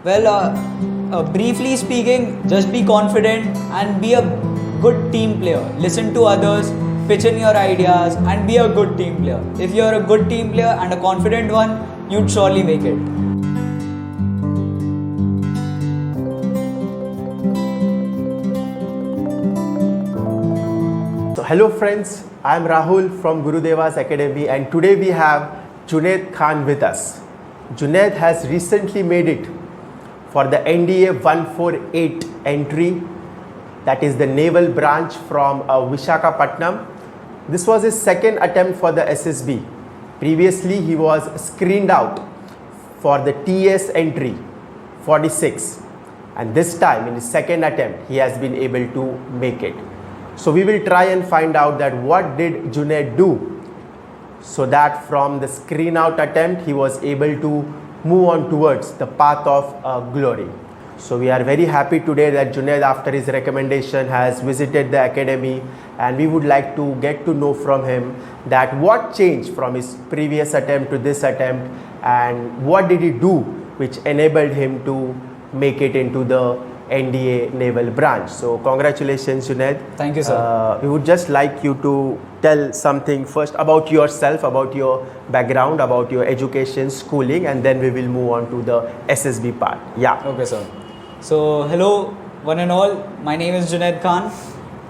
Briefly speaking, just be confident and be a good team player. Listen to others, pitch in your ideas, and be a good team player. If you're a good team player and a confident one, you'd surely make it. So hello friends, I am Rahul from GURUDEVA'S Academy, and today we have Junaid Khan with us. Junaid has recently made it for the NDA 148 entry, that is the naval branch from Visakhapatnam. This was his second attempt for the SSB. Previously he was screened out for the TS entry 46, and this time in his second attempt he has been able to make it. So we will try and find out that what did Junaid do so that from the screen out attempt he was able to move on towards the path of glory. So we are very happy today that Junaid, after his recommendation, has visited the academy, and we would like to get to know from him that what changed from his previous attempt to this attempt, and what did he do which enabled him to make it into the NDA naval branch. So congratulations, Junaid. Thank you, sir. We would just like you to tell something first about yourself, about your background, about your education, schooling, and then we will move on to the SSB part. Yeah. Okay, sir. So hello one and all, my name is Junaid Khan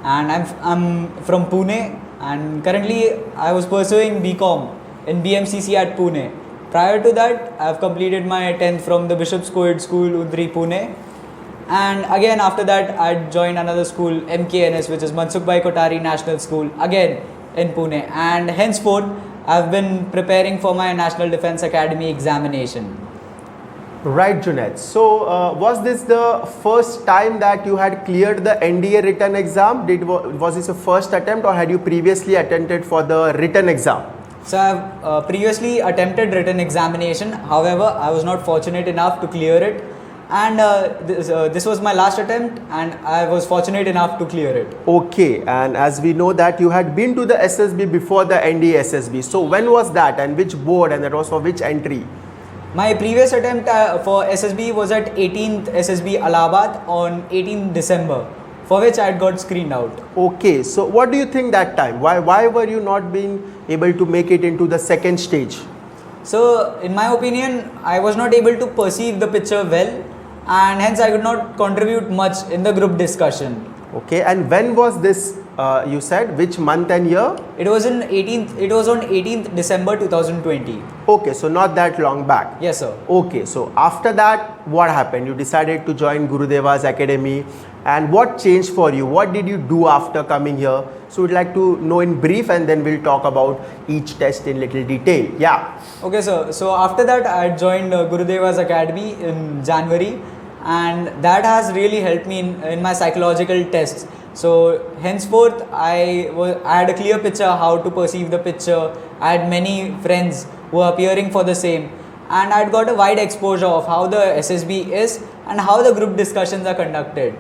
and I'm from Pune, and currently I was pursuing BCom in BMCC at Pune. Prior to that, I have completed my 10th from the Bishop's Co-ed School, Udri, Pune. And again after that I joined another school, MKNS, which is Mansukh Kotari National School, again in Pune, and henceforth I've been preparing for my National Defence Academy examination. Right, Junaid. So was this the first time that you had cleared the NDA written exam? Was this your first attempt, or had you previously attempted for the written exam? So I've previously attempted written examination, however I was not fortunate enough to clear it, and this was my last attempt and I was fortunate enough to clear it. Okay, and as we know that you had been to the SSB before the NDA SSB. So when was that, and which board, and that was for which entry? My previous attempt for SSB was at 18th SSB Allahabad on 18th December, for which I had got screened out. Okay, so what do you think that time? Why were you not being able to make it into the second stage? So in my opinion, I was not able to perceive the picture well, and hence I could not contribute much in the group discussion. Okay, and when was this, you said, which month and year? It was on 18th December 2020. Okay, so not that long back. Yes, sir. Okay, so after that, what happened? You decided to join GURUDEVA'S Academy, and what changed for you? What did you do after coming here? So we'd like to know in brief, and then we'll talk about each test in little detail. Yeah. Okay, sir. So after that, I joined GURUDEVA'S Academy in January, and that has really helped me in my psychological tests. So henceforth, I had a clear picture how to perceive the picture. I had many friends who were appearing for the same, and I had got a wide exposure of how the SSB is and how the group discussions are conducted.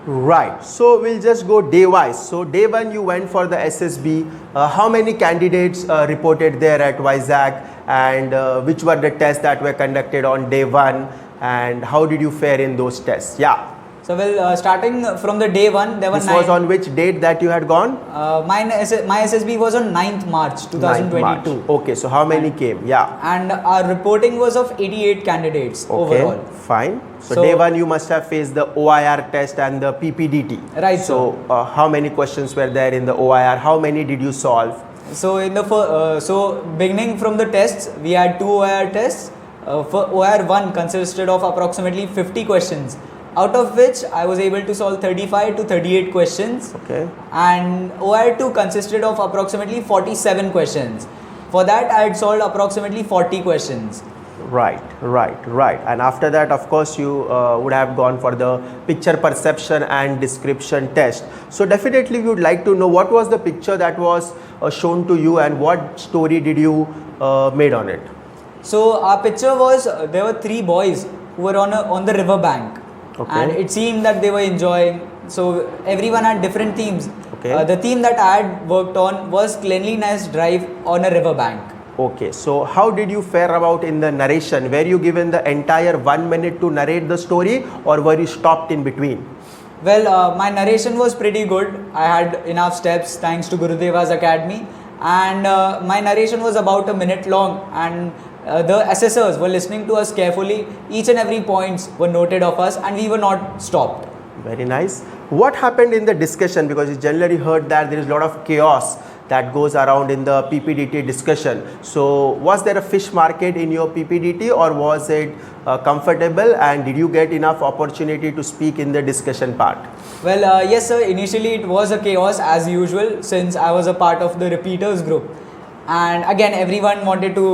Right. So we'll just go day wise. So day one you went for the SSB. How many candidates reported there at Vizag, and which were the tests that were conducted on day one, and how did you fare in those tests? Yeah. So starting from the day one, there were This was on which date that you had gone? My SSB was on 9th March 2022. 9th March. Okay, so how many came? Yeah. And our reporting was of 88 candidates overall. Fine. So day one you must have faced the OIR test and the PPDT. Right. So how many questions were there in the OIR? How many did you solve? So in the beginning from the tests, we had 2 OIR tests. For OIR 1 consisted of approximately 50 questions, out of which I was able to solve 35 to 38 questions. Okay. And OIR 2 consisted of approximately 47 questions. For that I had solved approximately 40 questions. Right. And after that, of course, you would have gone for the picture perception and description test. So definitely we would like to know what was the picture that was shown to you, and what story did you made on it? So our picture was, there were 3 boys who were on the river bank. Okay. And it seemed that they were enjoying. So everyone had different themes. Okay. The theme that I had worked on was cleanliness drive on a river bank. Okay, so how did you fare about in the narration? Were you given the entire 1 minute to narrate the story, or were you stopped in between? Well, my narration was pretty good. I had enough steps thanks to GURUDEVA'S Academy, and my narration was about a minute long, and the assessors were listening to us carefully. Each and every points were noted of us, and we were not stopped. Very nice. What happened in the discussion? Because you generally heard that there is a lot of chaos that goes around in the PPDT discussion. So was there a fish market in your PPDT, or was it comfortable, and did you get enough opportunity to speak in the discussion part? Well, yes, sir. Initially, it was a chaos as usual since I was a part of the repeaters group, and again, everyone wanted to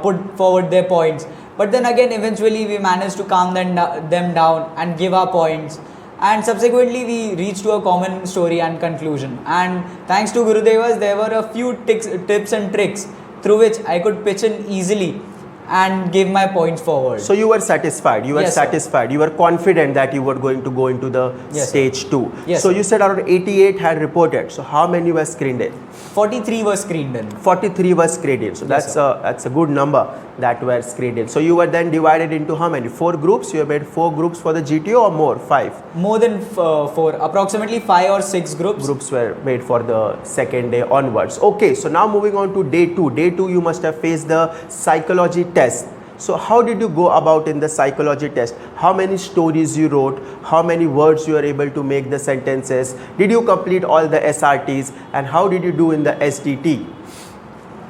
put forward their points. But then again, eventually, we managed to calm them down and give our points. And subsequently, we reached to a common story and conclusion. And thanks to Gurudeva's, there were a few tips and tricks through which I could pitch in easily and give my points forward. So you were satisfied. You were Yes, sir. satisfied. You were confident that you were going to go into the Yes, stage 2. Yes, so sir. you said around 88 had reported. So how many were screened in? 43 were screened in. 43 were screened in. So Yes, that's a good number that were screened in. So you were then divided into how many? 4 groups? You have made 4 groups for the GTO, or more? 5 More than 4, approximately 5 or 6 groups. groups were made for the second day onwards. Okay, so now moving on to day 2. Day 2, you must have faced the psychology test. So how did you go about in the psychology test? How many stories you wrote? How many words you were able to make the sentences? Did you complete all the SRTs? And how did you do in the SDT?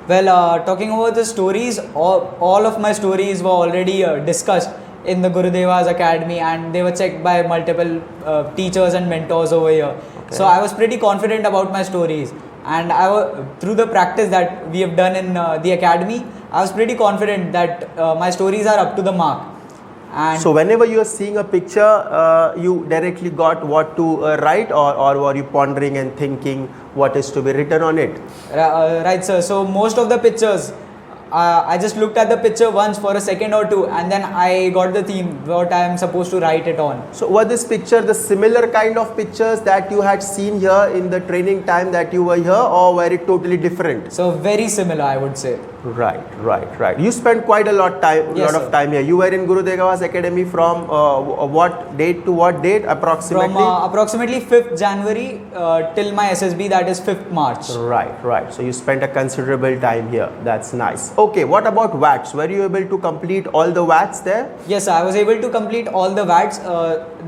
Well, talking about the stories, all of my stories were already discussed in the Gurudeva's Academy, and they were checked by multiple teachers and mentors over here. Okay. So I was pretty confident about my stories, and through the practice that we have done in the academy, I was pretty confident that my stories are up to the mark. And So whenever you are seeing a picture, you directly got what to write, or were you pondering and thinking what is to be written on it? right, sir. So most of the pictures, I just looked at the picture once for a second or two, and then I got the theme, what I am supposed to write it on. So were this picture the similar kind of pictures that you had seen here in the training time that you were here, or were it totally different? So very similar, I would say. Right. You spent quite a lot Yes, of sir. time here. You were in Gurudeva's Academy from what date to what date approximately? From approximately 5th January till my SSB, that is 5th March. Right. So you spent a considerable time here. That's nice. Okay, what about VATs? Were you able to complete all the VATs there? Yes, I was able to complete all the VATs.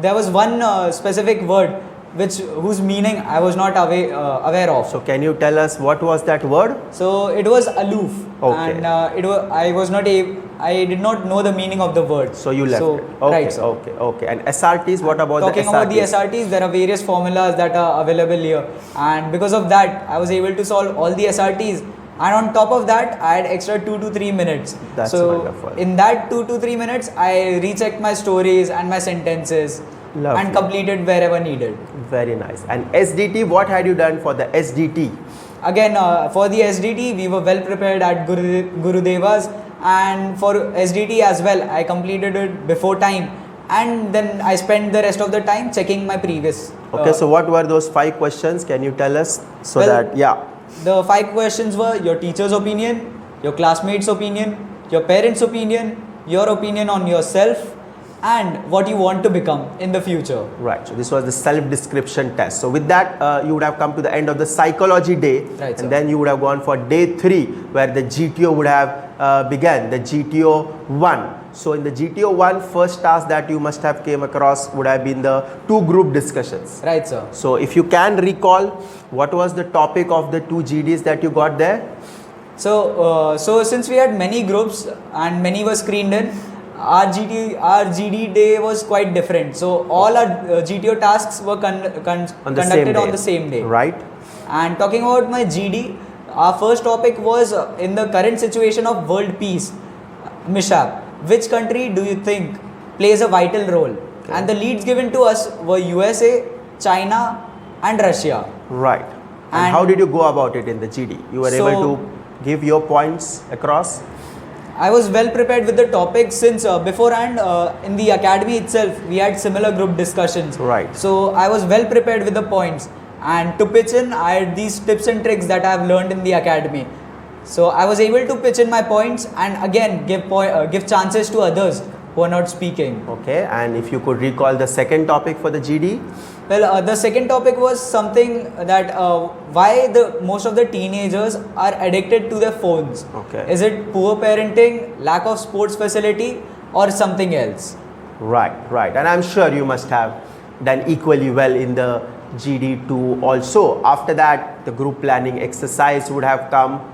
There was one specific word whose meaning I was not aware of. So can you tell us what was that word? So it was aloof, Okay. and I did not know the meaning of the word. So you left it. Okay, Right, sir. okay. And SRTs, what about Talking the SRTs? about the SRTs, there are various formulas that are available here, and because of that, I was able to solve all the SRTs. And on top of that, I had extra 2 to 3 minutes. That's so wonderful. in that 2 to 3 minutes, I rechecked my stories and my sentences Lovely. and completed wherever needed. Very nice. And SDT, what had you done for the SDT? Again, for the SDT, we were well prepared at Gurudeva's, and for SDT as well, I completed it before time, and then I spent the rest of the time checking my previous. Okay, so what were those 5 questions? Can you tell us? So Well, that, yeah. The 5 questions were your teacher's opinion, your classmates' opinion, your parents' opinion, your opinion on yourself, and what you want to become in the future. Right, so this was the self-description test. So with that, you would have come to the end of the psychology day, Right, sir. and then you would have gone for day 3, where the GTO would have begun, the GTO 1. So in the GTO 1, first task that you must have came across would have been the 2 group discussions. Right, sir. So if you can recall, what was the topic of the 2 GDs that you got there? So since we had many groups and many were screened in, our GD day was quite different. So all our GTO tasks were conducted on the same day. Right. And talking about my GD, our first topic was in the current situation of world peace mishap. Which country do you think plays a vital role? Okay. And the leads given to us were USA, China, and Russia. Right. And And how did you go about it in the GD? You were So- able to give your points across? I was well prepared with the topic since beforehand in the academy itself we had similar group discussions. Right. So I was well prepared with the points, and to pitch in I had these tips and tricks that I have learned in the academy. So I was able to pitch in my points and again give chances to others who are not speaking. Okay, and if you could recall the second topic for the GD? Well, the second topic was something that why the most of the teenagers are addicted to their phones. Okay. Is it poor parenting, lack of sports facility, or something else? Right, right. And I'm sure you must have done equally well in the GD2 also. After that, the group planning exercise would have come.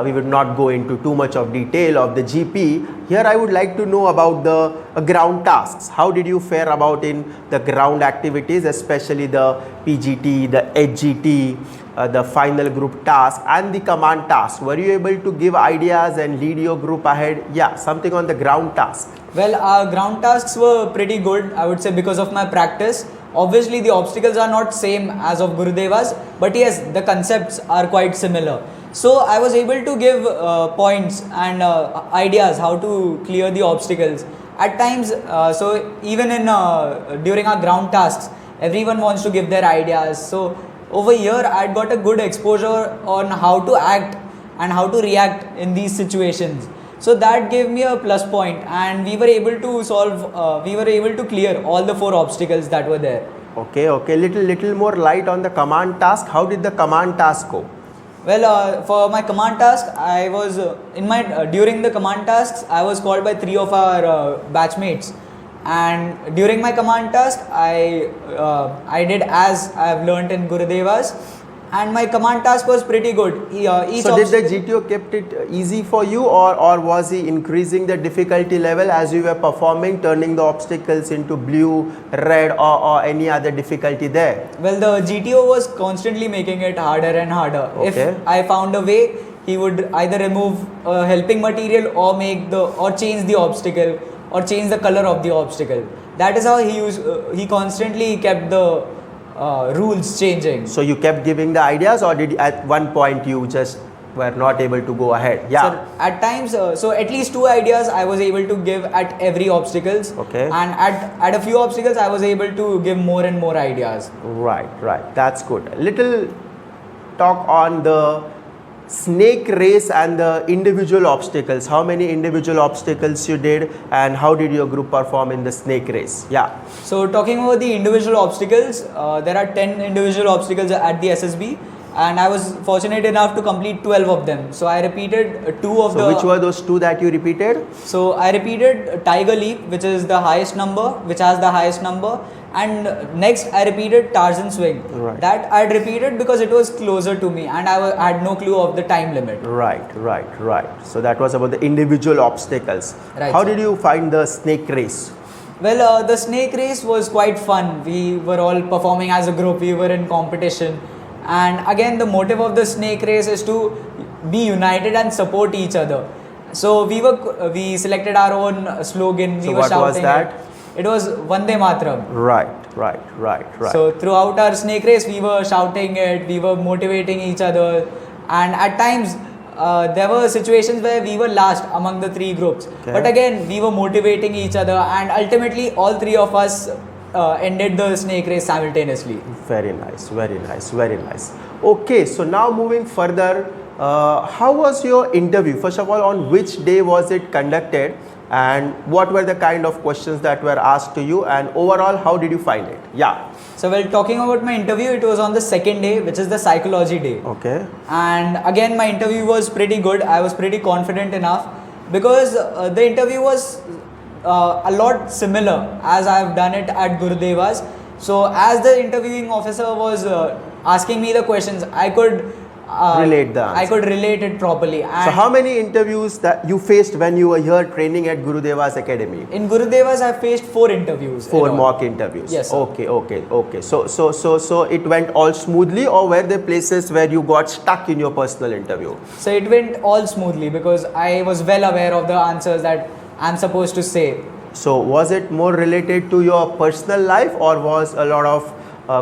We would not go into too much of detail of the GP. Here I would like to know about the ground tasks. How did you fare about in the ground activities, especially the PGT, the HGT, the final group task and the command task? Were you able to give ideas and lead your group ahead? Yeah, something on the ground task. Well, our ground tasks were pretty good, I would say, because of my practice. Obviously, the obstacles are not same as of Gurudeva's, but yes, the concepts are quite similar. So I was able to give points and ideas how to clear the obstacles. At times, so even in during our ground tasks, everyone wants to give their ideas. So over here, I got a good exposure on how to act and how to react in these situations. So that gave me a plus point, and we were able to solve. We were able to clear all the 4 obstacles that were there. Okay, okay. Little more light on the command task. How did the command task go? Well, for my command task, I was during the command tasks, I was called by 3 of our batchmates, and during my command task, I did as I have learnt in Gurudeva's, and my command task was pretty good. So did the GTO kept it easy for you, or was he increasing the difficulty level as you were performing, turning the obstacles into blue, red, or any other difficulty there? Well, the GTO was constantly making it harder and harder. Okay. If I found a way, he would either remove helping material or change the obstacle or change the color of the obstacle. That is how he constantly kept the rules changing. So you kept giving the ideas, or did at one point you just were not able to go ahead? Yeah. So at times, so at least 2 ideas I was able to give at every obstacles. Okay. And at a few obstacles I was able to give more and more ideas. Right, right. That's good. A little talk on the snake race and the individual obstacles. How many individual obstacles you did, and how did your group perform in the snake race? Yeah. So talking about the individual obstacles, there are 10 individual obstacles at the SSB, and I was fortunate enough to complete 12 of them. So I repeated 2 of the... So which were those 2 that you repeated? So I repeated Tiger Leap, which is the highest number, which has the highest number, and next I repeated Tarzan Swing. Right. That I had repeated because it was closer to me and I had no clue of the time limit. Right, right, right. So that was about the individual obstacles. Right, how sir. did you find the snake race? Well, the snake race was quite fun. We were all performing as a group. We were in competition. And again, the motive of the snake race is to be united and support each other. So we selected our own slogan. So we were what was shouting that? It was Vande Mataram. Right, right, right, right. So throughout our snake race, we were shouting it, we were motivating each other, and at times there were situations where we were last among the 3 groups. Okay. But again, we were motivating each other, and ultimately all 3 of us ended the snake race simultaneously. Very nice, very nice, very nice. Okay, so now moving further, how was your interview? First of all, on which day was it conducted? And what were the kind of questions that were asked to you, and overall how did you find it? Yeah. So while talking about my interview, it was on the second day, which is the psychology day. Okay. And again, my interview was pretty good. I was pretty confident enough because the interview was a lot similar as I have done it at Gurudeva's. So as the interviewing officer was asking me the questions, I could relate the answer. I could relate it properly. And so how many interviews that you faced when you were here training at Gurudeva's Academy? in Gurudeva's, I faced 4 interviews. 4 in all. mock interviews. Yes, sir. Okay. So it went all smoothly, or were there places where you got stuck in your personal interview? So it went all smoothly because I was well aware of the answers that I'm supposed to say. So was it more related to your personal life, or was a lot of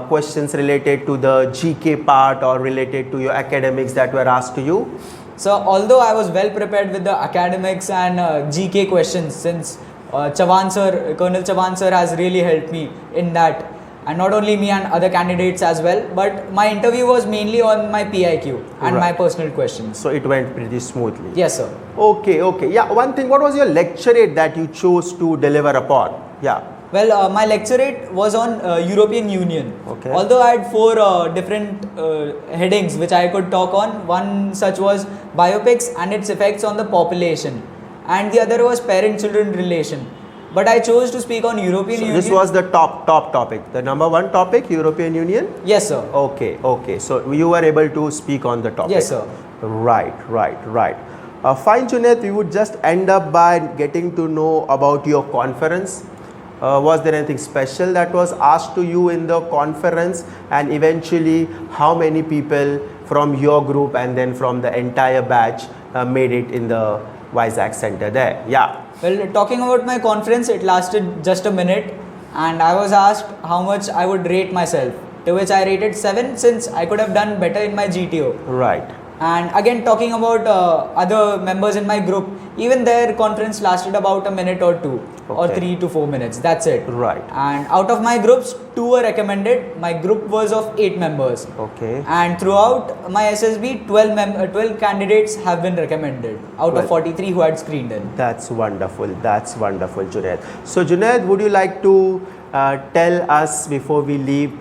questions related to the GK part or related to your academics that were asked to you? So although I was well prepared with the academics and GK questions, since Colonel Chavan sir has really helped me in that, and not only me and other candidates as well, but my interview was mainly on my PIQ and my personal questions. So it went pretty smoothly. Yes, sir. Okay, okay. Yeah, one thing, what was your lecturate that you chose to deliver upon? Yeah. Well, my lecturate was on European Union. Okay. Although I had 4 different headings which I could talk on. One such was biopics and its effects on the population, and the other was parent-children relation. But I chose to speak on European Union. This was the top topic. The number one topic, European Union? Yes, sir. Okay, okay. So you were able to speak on the topic. Yes, sir. Right. Fine, Junaid, we would just end up by getting to know about your conference. Was there anything special that was asked to you in the conference, and eventually how many people from your group and then from the entire batch made it in the Vizag Center there? Yeah. Well, talking about my conference, it lasted just a minute, and I was asked how much I would rate myself, to which I rated 7, since I could have done better in my GTO. Right. And again, talking about other members in my group, even their conference lasted about a minute or 2, or 3 to 4 minutes. That's it. Right. And out of my groups, 2 were recommended. My group was of 8 members. Okay. And throughout my SSB, 12 candidates have been recommended out of 43 who had screened in. That's wonderful. That's wonderful, Junaid. So, Junaid, would you like to tell us before we leave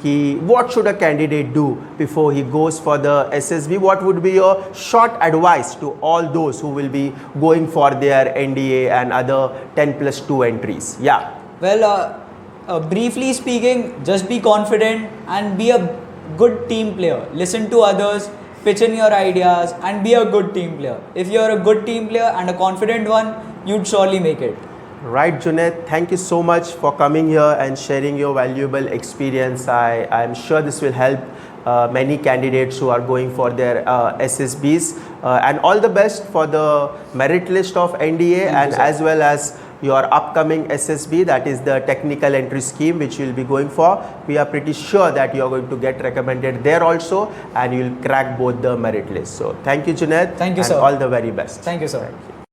what should a candidate do before he goes for the SSB? What would be your short advice to all those who will be going for their NDA and other 10+2 entries? Yeah. Well, briefly speaking, just be confident and be a good team player. Listen to others, pitch in your ideas, and be a good team player. If you're a good team player and a confident one, you'd surely make it. Right, Junaid, thank you so much for coming here and sharing your valuable experience. I'm sure this will help many candidates who are going for their SSBs, and all the best for the merit list of NDA as well as your upcoming SSB, that is the technical entry scheme which you'll be going for. We are pretty sure that you're going to get recommended there also, and you'll crack both the merit lists. So thank you, Junaid. Thank you, and sir. All the very best. Thank you, sir. Thank you.